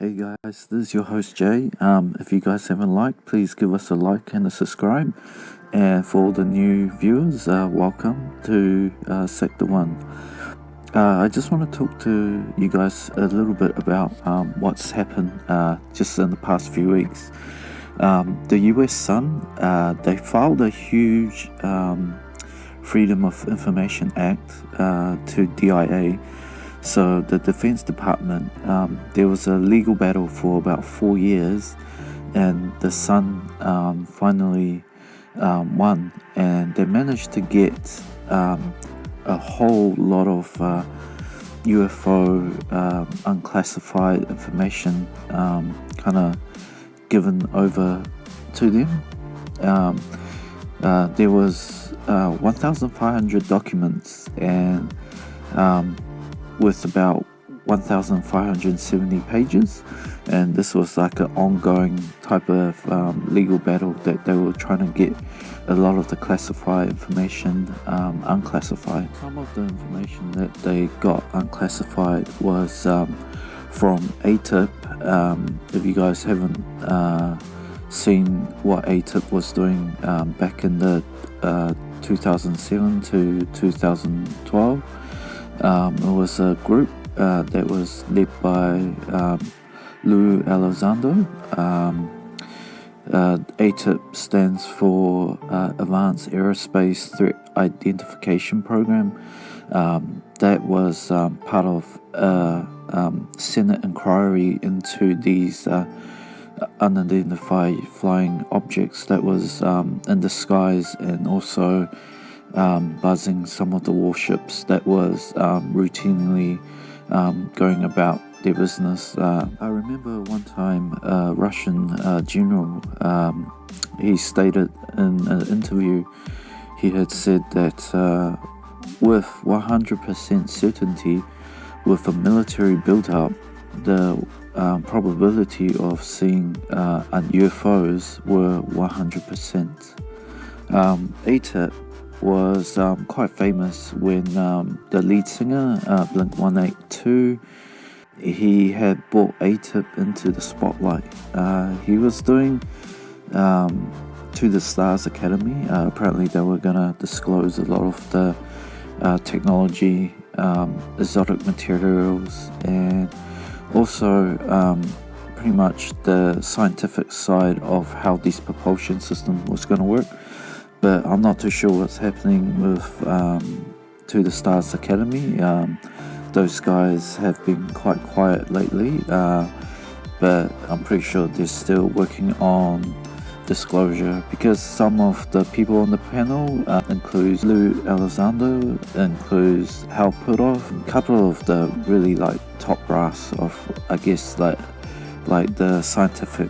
Hey guys, this is your host Jay. If you guys haven't liked, please give us a like and a subscribe. And for all the new viewers, welcome to Sector 1. I just want to talk to you guys a little bit about what's happened just in the past few weeks. The US Sun, they filed a huge Freedom of Information Act to DIA. So the Defense Department, there was a legal battle for about 4 years, and the Sun finally won, and they managed to get a whole lot of UFO unclassified information kind of given over to them. There was 1,500 documents and with about 1,570 pages, and this was like an ongoing type of legal battle that they were trying to get a lot of the classified information unclassified. Some of the information that they got unclassified was from ATIP. If you guys haven't seen what ATIP was doing back in the 2007 to 2012, it was a group that was led by Lou Elizondo. ATIP stands for Advanced Aerospace Threat Identification Program. That was part of a Senate inquiry into these unidentified flying objects that was in disguise and also buzzing some of the warships that was routinely going about their business. I remember one time a Russian general, he stated in an interview, he had said that with 100% certainty, with a military build-up, the probability of seeing UFOs were 100%. ATIP was quite famous when the lead singer, Blink-182, he had brought ATIP into the spotlight. He was doing To the Stars Academy. Apparently they were going to disclose a lot of the technology, exotic materials, and also pretty much the scientific side of how this propulsion system was going to work. But I'm not too sure what's happening with To the Stars Academy. Those guys have been quite quiet lately, but I'm pretty sure they're still working on disclosure, because some of the people on the panel includes Lou Elizondo, includes Hal Puthoff, a couple of the really like top brass of, I guess, like the scientific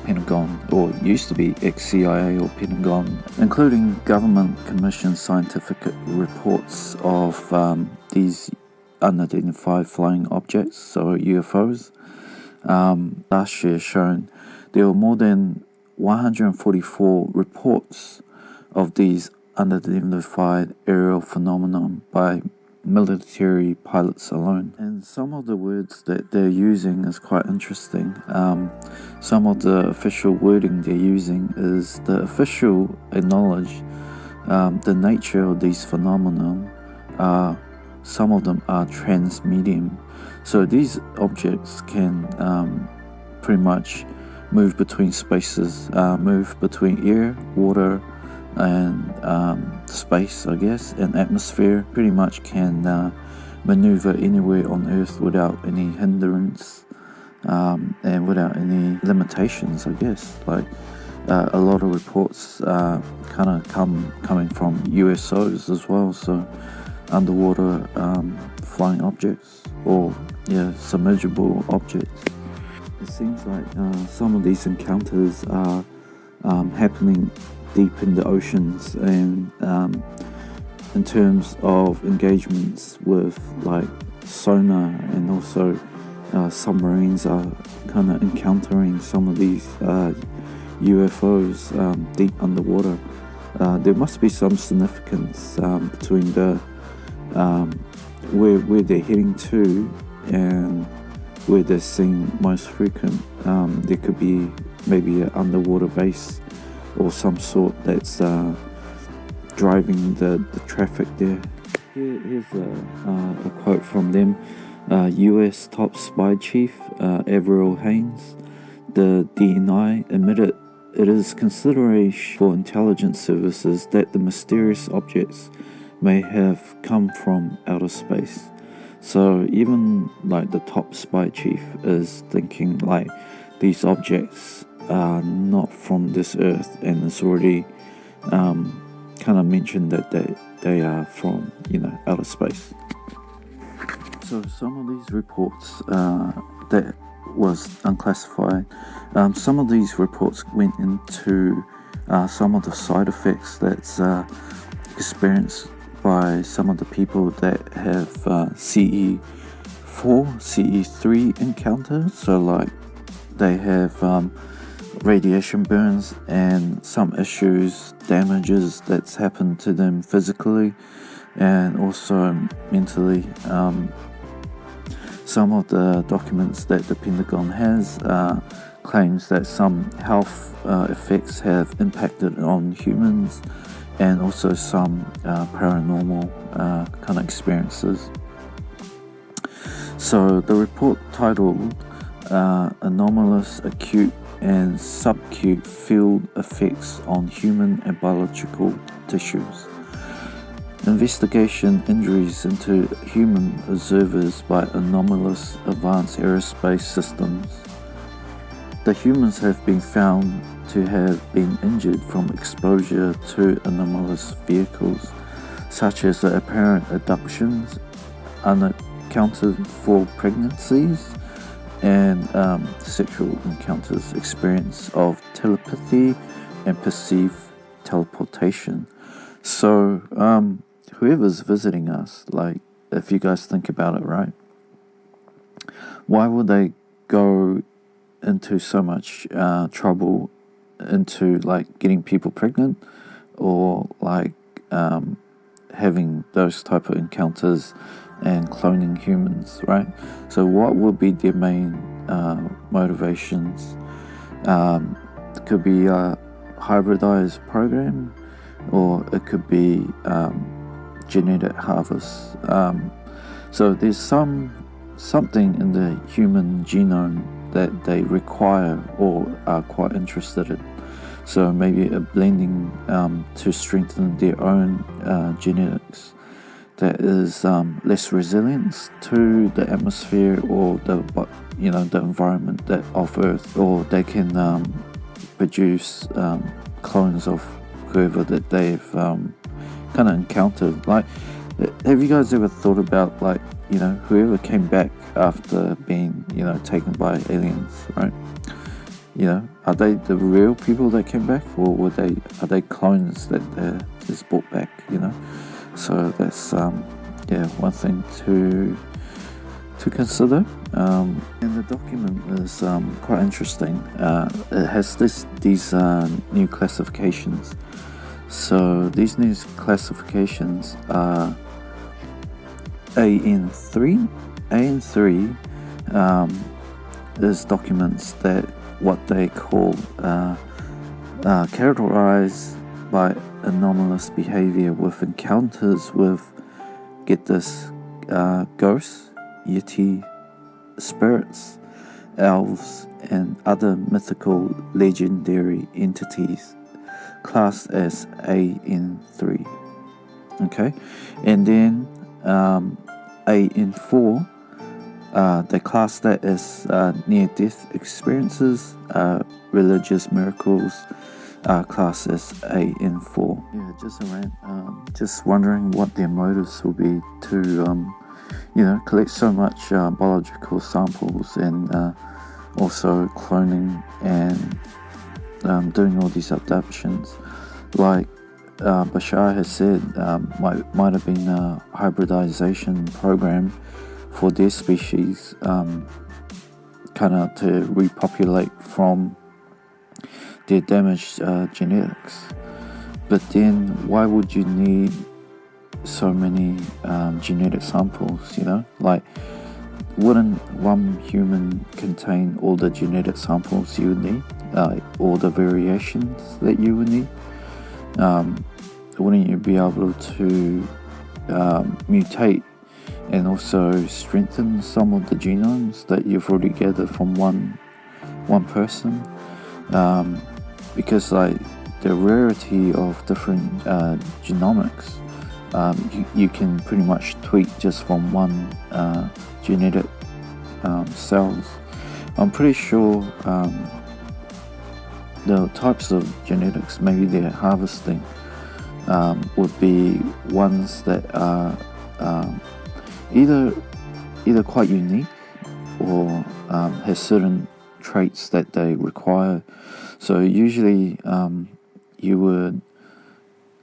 Pentagon, or used to be ex-CIA or Pentagon, including government commissioned scientific reports of these unidentified flying objects, so UFOs. Last year shown there were more than 144 reports of these unidentified aerial phenomenon by military pilots alone. And some of the words that they're using is quite interesting. Some of the official wording they're using is the official acknowledge the nature of these phenomena. Some of them are transmedium, so these objects can pretty much move between spaces, move between air, water, and space, I guess, and atmosphere. Pretty much can maneuver anywhere on Earth without any hindrance and without any limitations, I guess. Like a lot of reports kind of coming from USOs as well, so underwater flying objects, or submergible objects. It seems like some of these encounters are happening deep in the oceans, and in terms of engagements with like sonar, and also submarines are kind of encountering some of these UFOs deep underwater. There must be some significance between the where they're heading to and where they're seen most frequent. There could be maybe an underwater base or some sort that's driving the traffic there. Here's a quote from them. US top spy chief Avril Haines, the DNI, admitted it is consideration for intelligence services that the mysterious objects may have come from outer space. So even like the top spy chief is thinking like these objects are not from this earth, and it's already kind of mentioned that they are from, you know, outer space. So some of these reports that was unclassified, some of these reports went into some of the side effects that's experienced by some of the people that have CE4, CE3 encounters. So like they have radiation burns and some issues, damages that's happened to them physically and also mentally. Some of the documents that the Pentagon has claims that some health effects have impacted on humans, and also some paranormal kind of experiences. So the report titled Anomalous Acute and Subacute Field Effects on Human and Biological Tissues. Investigation injuries into human observers by anomalous advanced aerospace systems. The humans have been found to have been injured from exposure to anomalous vehicles, such as the apparent abductions, unaccounted for pregnancies, and sexual encounters, experience of telepathy, and perceived teleportation. So, whoever's visiting us, like, if you guys think about it, right? Why would they go into so much trouble into like getting people pregnant, or like having those type of encounters and cloning humans, right? So what would be their main motivations? It could be a hybridized program, or it could be genetic harvest. So there's something in the human genome that they require or are quite interested in. So maybe a blending to strengthen their own genetics that is less resilient to the atmosphere or the environment that of Earth, or they can produce clones of whoever that they've kind of encountered. Like, have you guys ever thought about, like, you know, whoever came back after being, you know, taken by aliens, right? You know, are they the real people that came back, or are they clones that they're just brought back, you know? So that's one thing to consider. And the document is quite interesting. It has these new classifications. So these new classifications are AN3. AN3 is documents that what they call characterized by anomalous behavior with encounters with, get this, ghosts, yeti, spirits, elves, and other mythical legendary entities, classed as AN3. Okay, and then AN4, they class that as near-death experiences, religious miracles, classed as AN4. Yeah, just a rant. Just wondering what their motives will be to, collect so much biological samples, and also cloning and doing all these abductions. Like Bashar has said, might have been a hybridization program for their species, kind of to repopulate from their damaged genetics. But then why would you need so many genetic samples, you know? Like, wouldn't one human contain all the genetic samples you would need, all the variations that you would need? Wouldn't you be able to mutate and also strengthen some of the genomes that you've already gathered from one person? Because like the rarity of different genomics, you can pretty much tweak just from one genetic cells. I'm pretty sure the types of genetics maybe they're harvesting would be ones that are either quite unique or has certain traits that they require. So usually you would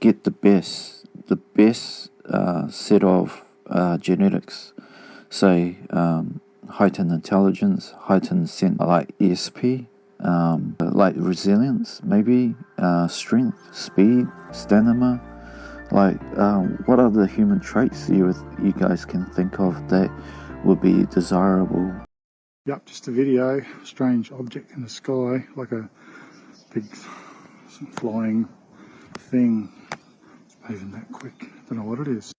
get the best set of genetics, say heightened intelligence, heightened sense, like ESP, like resilience, maybe strength, speed, stamina. Like what other human traits you guys can think of that would be desirable? Yep, just a video. Strange object in the sky, like a big flying thing. It's moving that quick. Don't know what it is.